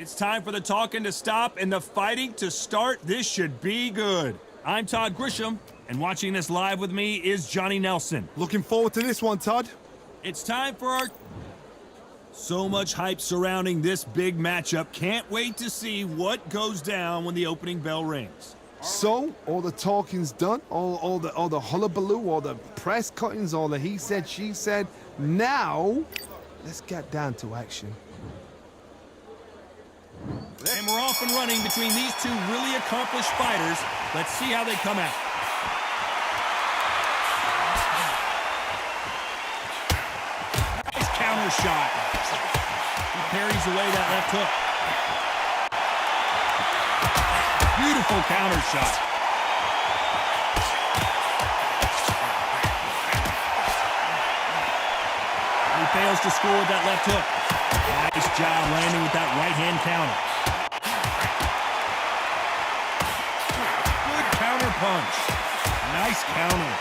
It's time for the talking to stop and the fighting to start. This should be good. I'm Todd Grisham, and watching this live with me is Johnny Nelson. Looking forward to this one, Todd. It's time for our... So much hype surrounding this big matchup. Can't wait to see what goes down when the opening bell rings. So, all the talking's done, all the hullabaloo, all the press cuttings, all the he said, she said. Now, let's get down to action. And we're off and running between these two really accomplished fighters. Let's see how they come out. Nice counter shot. He parries away that left hook. Beautiful counter shot. He fails to score with that left hook. Nice job landing with that right-hand counter. Good counter punch. Nice counter.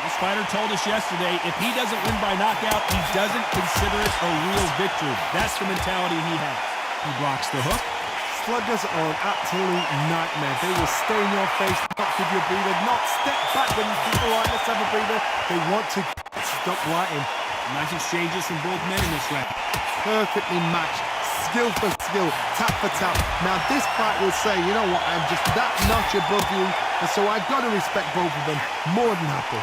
This fighter told us yesterday, if he doesn't win by knockout, he doesn't consider it a real victory. That's the mentality he has. He blocks the hook. Sluggers are an absolute nightmare. They will stay in your face, not give you a breather, not step back when you think, all right, let's have a breather. They want to stop right in. Nice exchanges from both men in this round. Perfectly matched, skill for skill, tap for tap. Now this fight will say, you know what, I'm just that notch above you, and so I've got to respect both of them more than happy.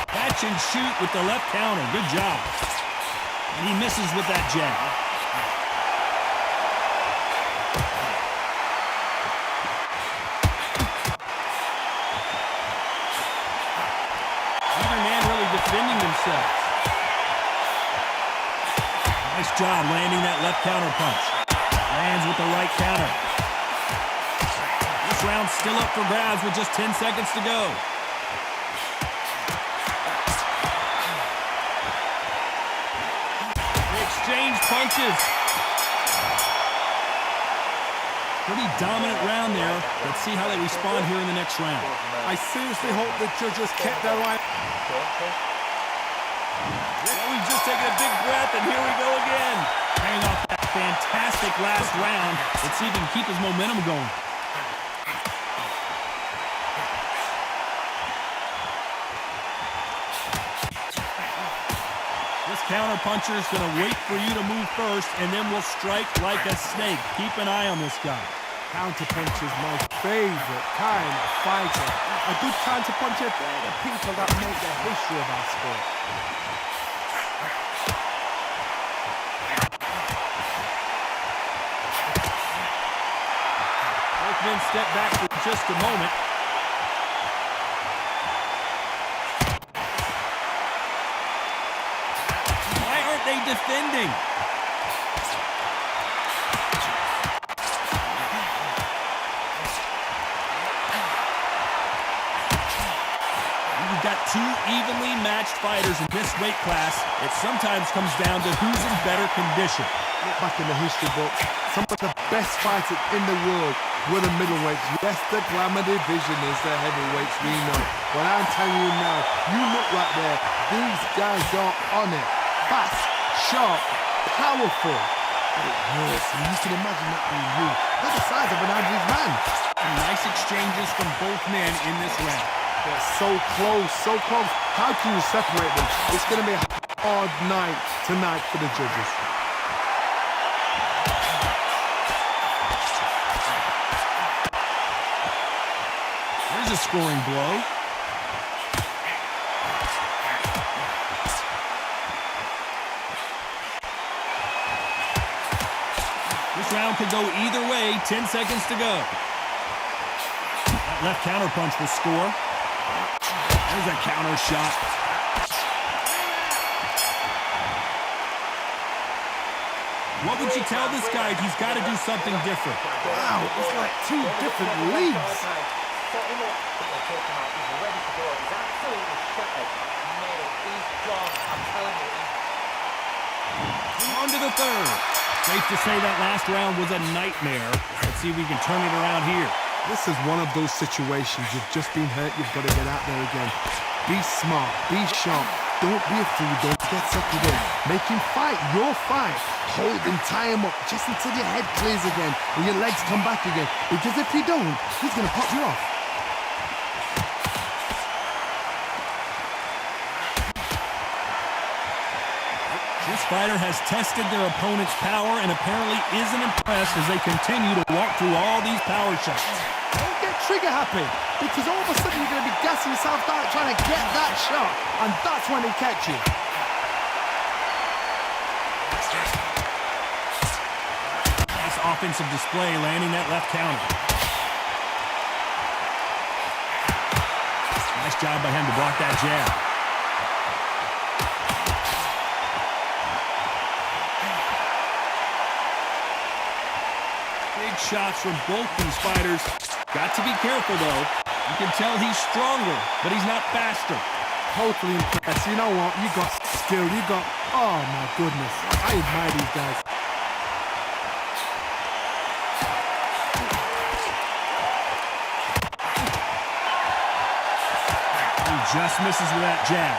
Catch and shoot with the left counter. Good job. And he misses with that jab. Either man really defending themselves. Nice job landing that left counter punch. Lands with the right counter. This round's still up for grabs with just 10 seconds to go. Exchange punches. Pretty dominant round there. Let's see how they respond here in the next round. I seriously hope the judges kept their eye. Well, we've just taken a big breath, and here we go again. Carrying off that fantastic last round. Let's see if he can keep his momentum going. Counter puncher is going to wait for you to move first, and then we'll strike like a snake. Keep an eye on this guy. Counter punch is my favorite kind of fighter. A good counter puncher, they're the people that make the history of our sport. Both men step back for just a moment. They defending. We've got two evenly matched fighters in this weight class. It sometimes comes down to who's in better condition. Look back in the history books, some of the best fighters in the world were the middleweights. Yes, the glamour division is the heavyweights, we know. But I'm telling you now, you look right there, these guys are on it. Fast, sharp, powerful. It hurts. You can imagine that being you. They're the size of an average man. And nice exchanges from both men in this round. They're so close, so close. How can you separate them? It's going to be a hard night tonight for the judges. There's a scoring blow. This round could go either way. 10 seconds to go. That left counter punch will score. There's a counter shot. What would you tell this guy? He's got to do something different. Wow, it's like two different leagues. On to the third. Safe to say that last round was a nightmare. Let's see if we can turn it around here. This is one of those situations. You've just been hurt. You've got to get out there again. Be smart. Be sharp. Don't be a fool. Don't get sucked in. Make him fight your fight. Hold him, tie him up just until your head clears again and your legs come back again. Because if you don't, he's going to pop you off. This fighter has tested their opponent's power and apparently isn't impressed as they continue to walk through all these power shots. Don't get trigger happy, because all of a sudden you're going to be gassing yourself out trying to get that shot, and that's when he catch you. Nice offensive display, landing that left counter. Nice job by him to block that jab. Shots from both these fighters. Got to be careful, though. You can tell he's stronger, but he's not faster. Totally impressed. You know what? You got skill. You got... Oh, my goodness. I admire these guys. He just misses with that jab.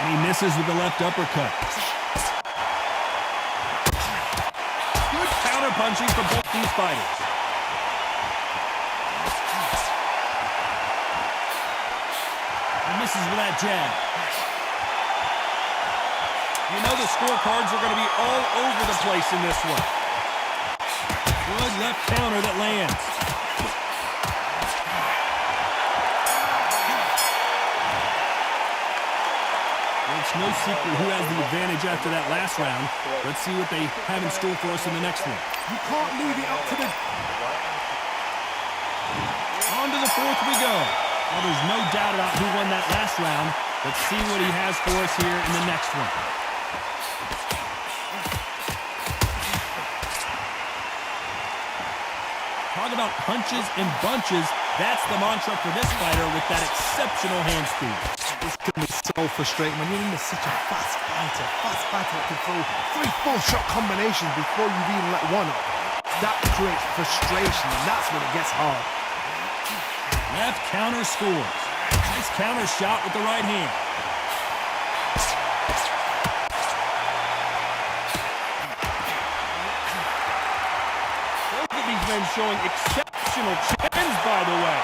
He misses with the left uppercut. Good counter punching for both these fighters. He misses with that jab. You know the scorecards are going to be all over the place in this one. Good left counter that lands. It's no secret who has the advantage after that last round. Let's see what they have in store for us in the next one. You can't leave it up to the... On to the fourth we go. Well, there's no doubt about who won that last round. Let's see what he has for us here in the next one. Talk about punches and bunches. That's the mantra for this fighter with that exceptional hand speed. It's going to be so frustrating when you're in such a fast fighter that can throw 3 full shot combinations before you even let one up. That creates frustration, and that's when it gets hard. Left counter scores. Nice counter shot with the right hand. Both of these men showing exceptional chins, by the way.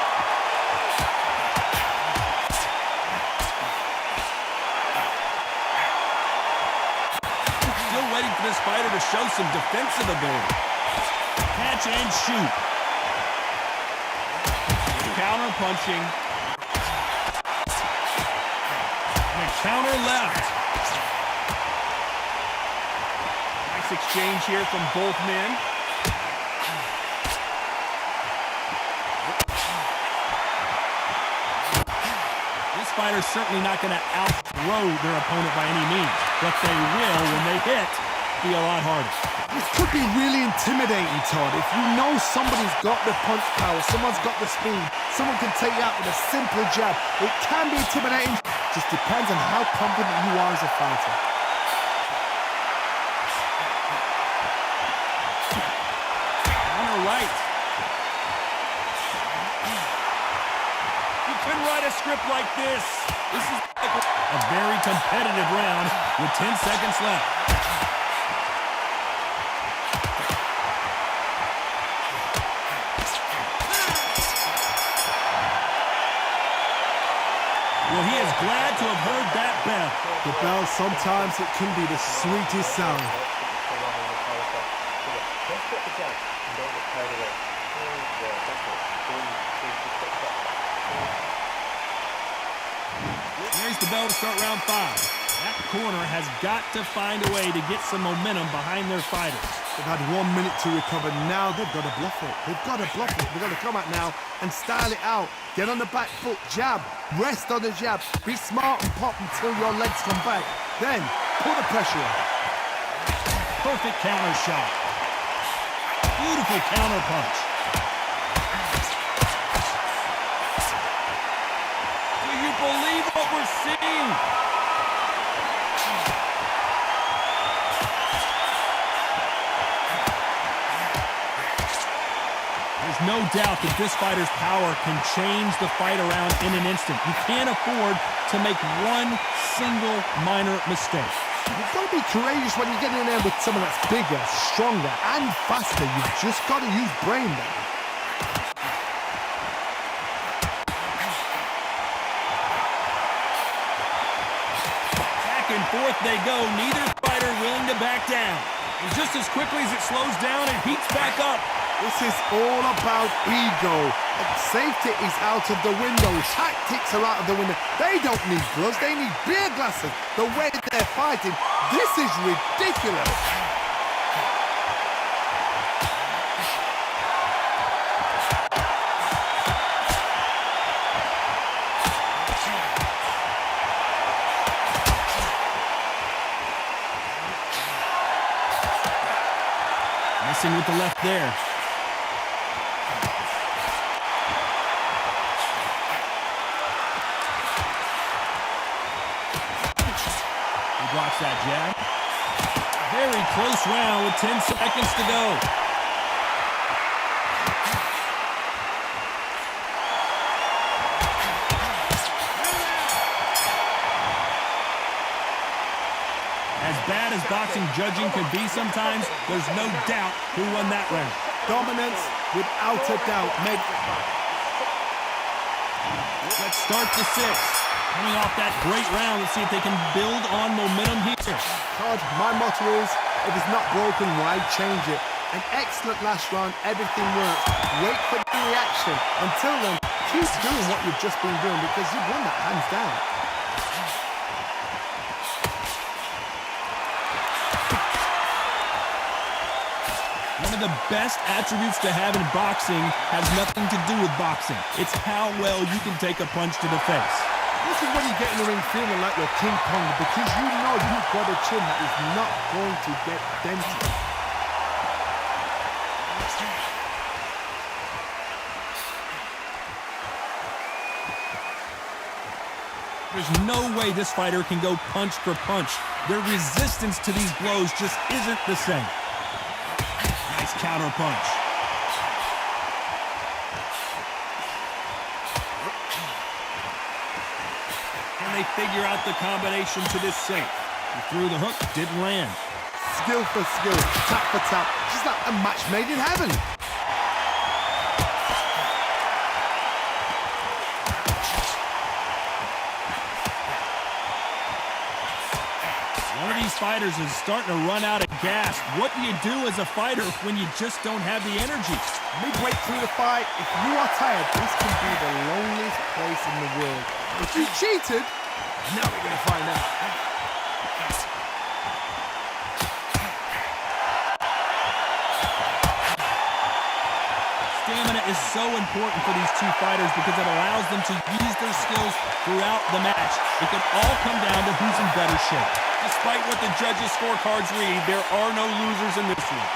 Still waiting for this fighter to show some defensive ability. Catch and shoot. Counter punching. And a counter left. Nice exchange here from both men. This fighter's certainly not going to outthrow their opponent by any means, but they will, when they hit, be a lot harder. This could be really intimidating, Todd. If you know somebody's got the punch power, someone's got the speed, someone can take you out with a simple jab, it can be intimidating. Just depends on how confident you are as a fighter. On the right. You couldn't write a script like this. This is a very competitive round with 10 seconds left. Well, he is glad to have heard that bell. The bell, sometimes it can be the sweetest sound. There's the bell to start round 5. That corner has got to find a way to get some momentum behind their fighters. They've had 1 minute to recover. Now they've got to bluff it. They've got to bluff it. They've got to come out now and style it out. Get on the back foot, jab, rest on the jab. Be smart and pop until your legs come back. Then, put the pressure on. Perfect counter shot. Beautiful counter punch. believe what we're seeing. There's no doubt that this fighter's power can change the fight around in an instant. You can't afford to make one single minor mistake. You've got to be courageous when you get in there with someone that's bigger, stronger, and faster. You've just got to use brain there. Back and forth they go. Neither fighter willing to back down. And just as quickly as it slows down, it heats back up. This is all about ego. Safety is out of the window. Tactics are out of the window. They don't need gloves. They need beer glasses. The way they're fighting, this is ridiculous. Missing with the left there. Blocks that jab. Very close round with 10 seconds to go. As bad as boxing judging can be sometimes, there's no doubt who won that round. Dominance without a doubt. Let's start the sixth. Coming off that great round, let's see if they can build on momentum here. Todd, my motto is, if it's not broken, why change it? An excellent last round, everything works. Wait for the reaction. Until then, keep doing what you've just been doing because you've won that hands down. One of the best attributes to have in boxing has nothing to do with boxing. It's how well you can take a punch to the face. This is when you get in the ring feeling like you're King Kong because you know you've got a chin that is not going to get dented. There's no way this fighter can go punch for punch. Their resistance to these blows just isn't the same. Nice counter punch. They figure out the combination to this safe. He threw the hook, didn't land. Skill for skill, tap for tap, just like a match made in heaven. One of these fighters is starting to run out of gas. What do you do as a fighter when you just don't have the energy? Midway through the fight, if you are tired, this can be the loneliest place in the world. If you cheated, now we're going to find out. Stamina is so important for these two fighters because it allows them to use their skills throughout the match. It can all come down to who's in better shape. Despite what the judges' scorecards read, there are no losers in this one.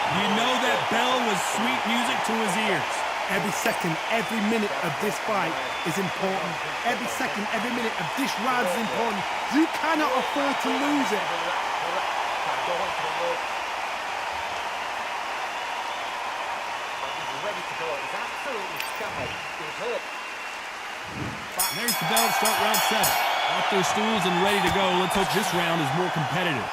You know that bell was sweet music to his ears. Every second, every minute of this fight is important. Every second, every minute of this round is important. You cannot afford to lose it. There's the bell to start round 7. Off their stools and ready to go. Let's hope this round is more competitive.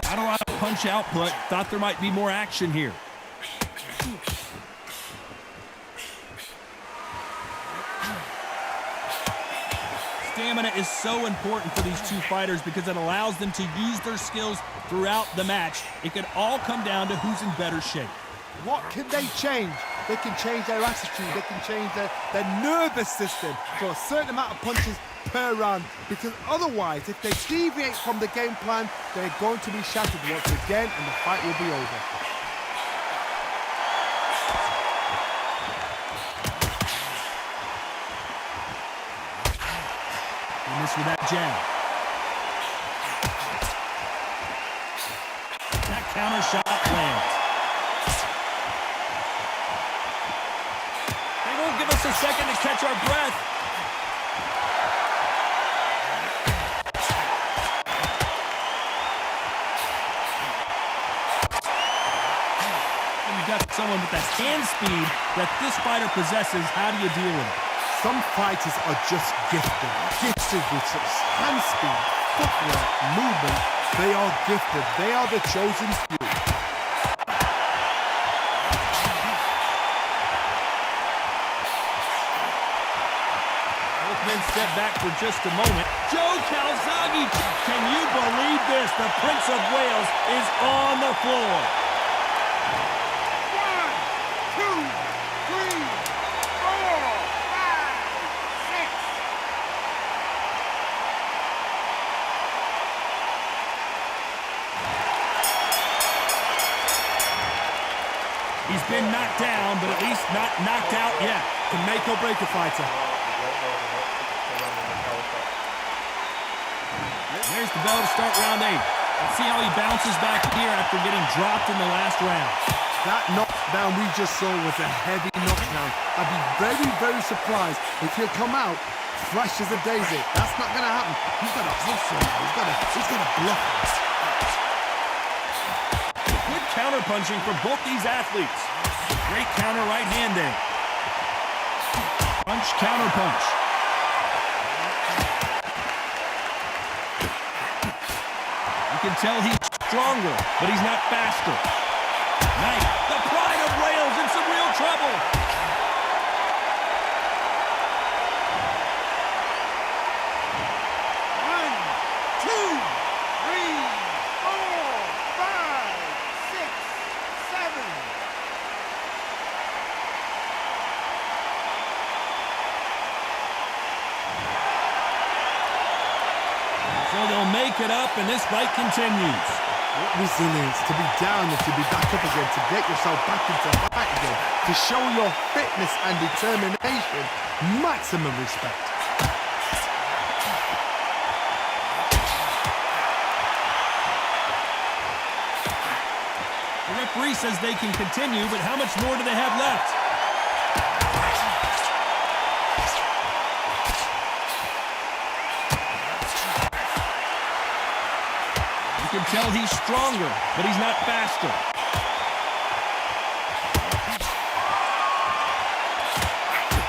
Not a lot of punch output. Thought there might be more action here. Stamina is so important for these two fighters because it allows them to use their skills throughout the match. It can all come down to who's in better shape. What can they change? They can change their attitude. They can change their nervous system for a certain amount of punches per round. Because otherwise, if they deviate from the game plan, they're going to be shattered once again and the fight will be over. face with that jab. That counter shot lands. They won't give us a second to catch our breath. Got someone with the hand speed that this fighter possesses. How do you deal with it? Some fighters are just gifted with such hand speed, footwork, movement. They are gifted. They are the chosen few. Both men step back for just a moment. Joe Calzaghe, can you believe this? The Prince of Wales is on the floor. He's been knocked down, but at least not knocked out yet. Can make or break a fighter. There's the bell to start round 8. Let's see how he bounces back here after getting dropped in the last round. That knockdown we just saw was a heavy knockdown. I'd be very, very surprised if he'll come out fresh as a daisy. That's not going to happen. He's got to hustle. He's got to bluff us. Good counter-punching for both these athletes. Great counter right hand there. Punch, counter-punch. You can tell he's stronger, but he's not faster. Nice. The pride of Wales in some real trouble. So they'll make it up, and this fight continues. What resilience to be down and to be back up again, to get yourself back into fight again, to show your fitness and determination. Maximum respect. The referee says they can continue, but how much more do they have left? You can tell he's stronger, but he's not faster.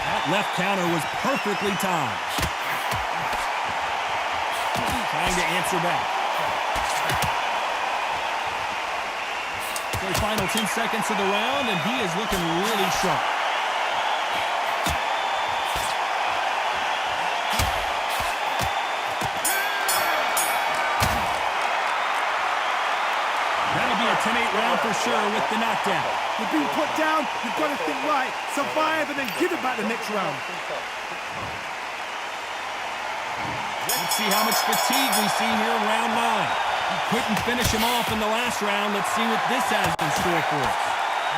That left counter was perfectly timed. Trying to answer back. So final 10 seconds of the round, and he is looking really sharp. That'll be a 10-8 round for sure with the knockdown. You've been put down, you've got to think right, survive, and then give it back the next round. Let's see how much fatigue we see here in round 9. He couldn't finish him off in the last round. Let's see what this has in store for us.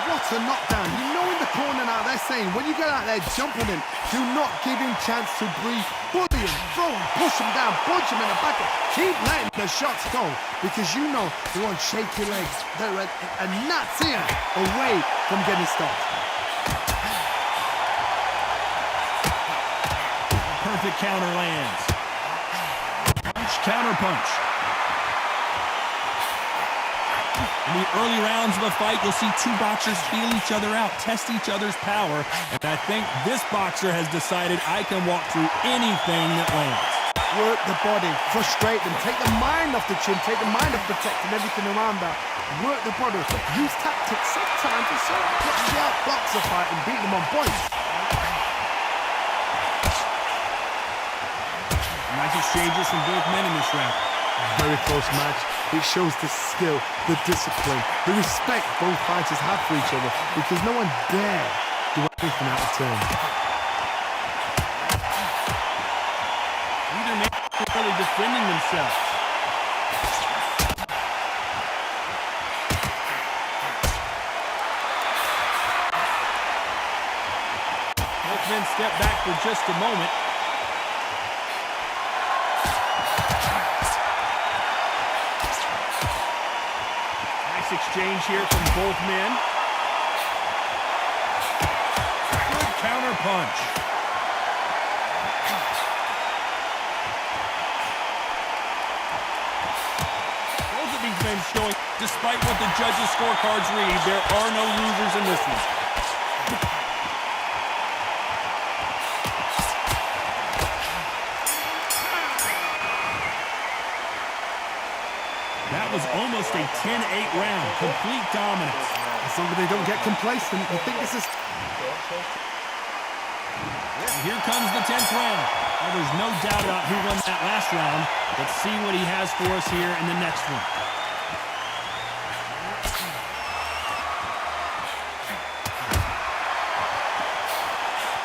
What a knockdown. You know in the corner now they're saying, when you get out there jumping him, do not give him chance to breathe. Bully him, throw him, push him down, punch him in the back. Keep letting the shots go, because you know they're on shaky legs. They're a gnat's ear away from getting stopped. Perfect counter lands. Punch, counter punch. In the early rounds of a fight, you'll see two boxers feel each other out, test each other's power, and I think this boxer has decided I can walk through anything that lands. Work the body, frustrate them, take the mind off the chin, take the mind off protecting everything around that. Work the body, use tactics sometimes to sort of outbox a fight and beat them on points. Nice exchanges from both men in this round. Very close match. It shows the skill, the discipline, the respect both fighters have for each other, because no one dare do anything out of turn. Neither man is really defending themselves. Both men step back for just a moment. exchange here from both men. Good counter punch. Both of these men showing, despite what the judges' scorecards read, there are no losers in this one. That was almost a 10-8 round. Complete dominance. As long as they don't get complacent, I think this is... Here comes the 10th round. Well, there's no doubt about who won that last round. Let's see what he has for us here in the next one.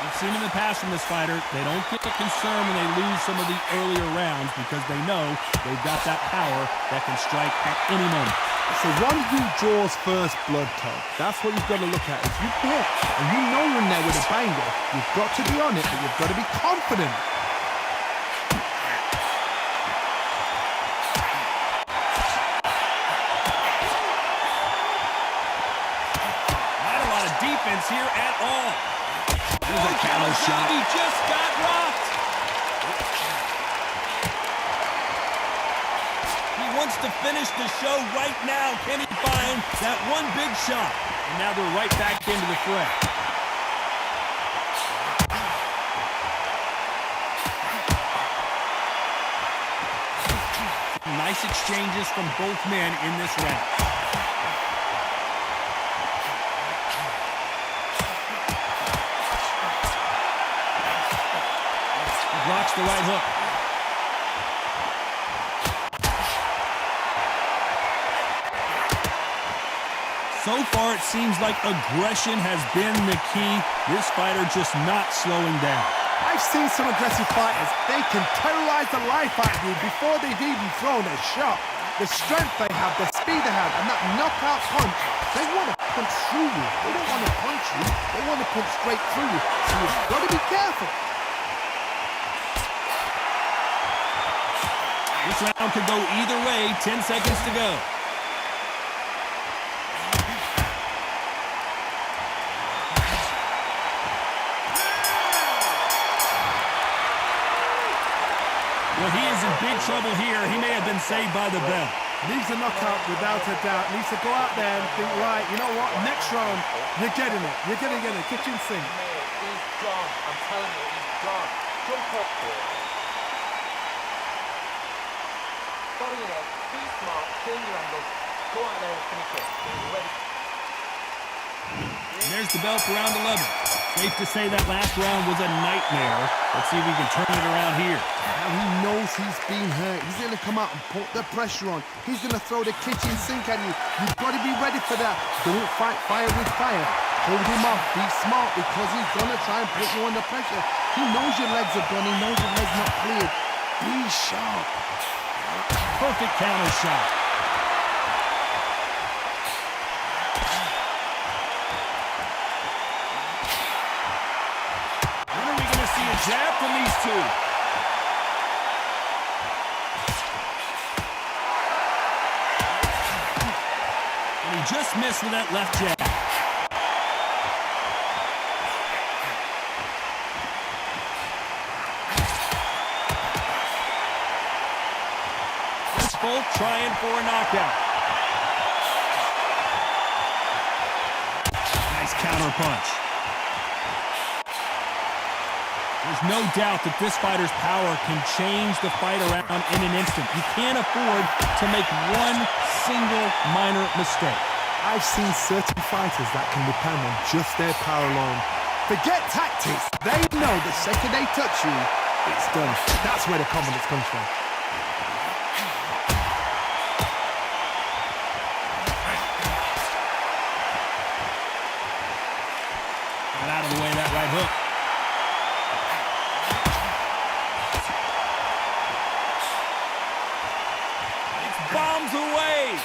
We've seen in the past from this fighter, they don't get concerned when they lose some of the earlier rounds because they know they've got that power that can strike at any moment. So one who draws first blood, Todd, that's what you've got to look at. If you hit and you know you're in there with a banger, you've got to be on it, but you've got to be confident. Not a lot of defense here at all. There's a counter shot. He just got rocked. He wants to finish the show right now. Can he find that one big shot? And now they're right back into the fray. Nice exchanges from both men in this round. Blocks the right hook. So far, it seems like aggression has been the key. This fighter just not slowing down. I've seen some aggressive fighters. They can terrorize the life out of you before they've even thrown a shot. The strength they have, the speed they have, and that knockout punch, they want to punch through you. They don't want to punch you. They want to punch straight through you. So you've got to be careful. This round could go either way. 10 seconds to go. Well, he is in big trouble here. He may have been saved by the bell. Needs a knockout without a doubt. Needs to go out there and think, right, you know what? Next round, you're getting it. You're going to get it. Kitchen sink. He's gone. I'm telling you, he's gone. Jump up there. Body in it. Be smart. Change your angle. Go out there and finish it. He's ready. And there's the bell for round 11. Safe to say that last round was a nightmare. Let's see if we can turn it around here. Now he knows he's been hurt. He's going to come out and put the pressure on. He's going to throw the kitchen sink at you. You've got to be ready for that. Don't fight fire with fire. Hold him off. Be smart because he's going to try and put you under pressure. He knows your legs are gone. He knows your head's not cleared. Be sharp. Perfect counter shot. When are we going to see a jab from these two? And he just missed with that left jab. Both trying for a knockout. Nice counter punch. There's no doubt that this fighter's power can change the fight around in an instant. You can't afford to make one single minor mistake. I've seen certain fighters that can depend on just their power alone. Forget tactics. They know the second they touch you, it's done. That's where the confidence comes from. Out of the way, that right hook. It's bombs away.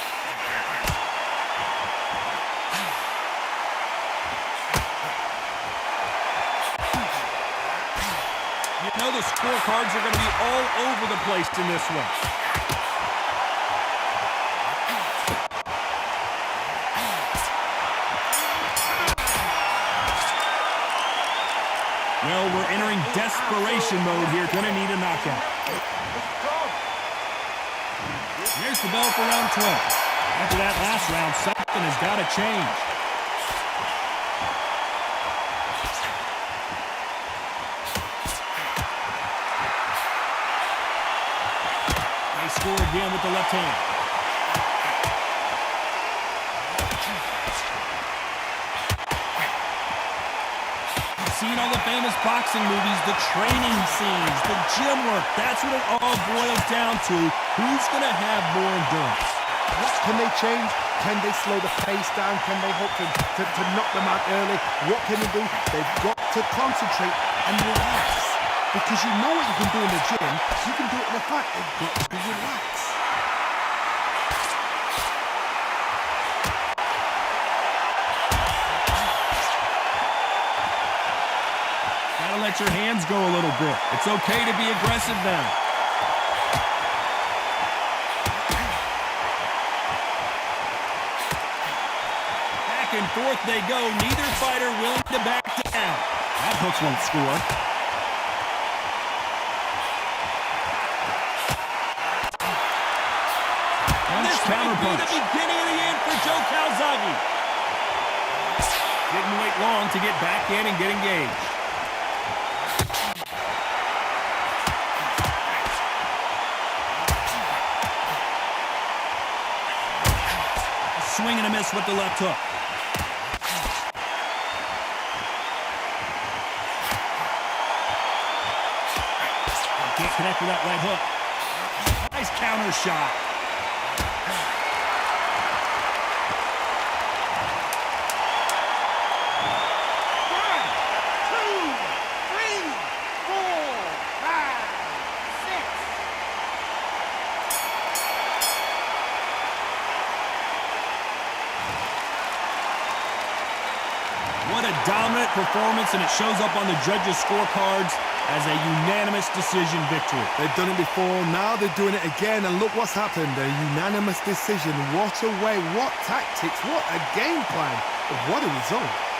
You know the scorecards are going to be all over the place in this one. desperation mode here. Going to need a knockout. Here's the bell for round 12. After that last round, something has got to change. They score again with the left hand. Seen all the famous boxing movies, the training scenes, the gym work. That's what it all boils down to. Who's going to have more endurance? What can they change? Can they slow the pace down? Can they hope to knock them out early? What can they do? They've got to concentrate and relax. Because you know what you can do in the gym, you can do it in the fight. They've got to be relaxed. Let your hands go a little bit. It's okay to be aggressive now. Back and forth they go. Neither fighter willing to back down. That hooks won't score. And this counter punch. The beginning of the end for Joe Calzaghe. Didn't wait long to get back in and get engaged. Swing and a miss with the left hook. Can't connect with that right hook. Nice counter shot. What a dominant performance, and it shows up on the judges' scorecards as a unanimous decision victory. They've done it before, now they're doing it again, and look what's happened. A unanimous decision. What a way, what tactics, what a game plan. What a result.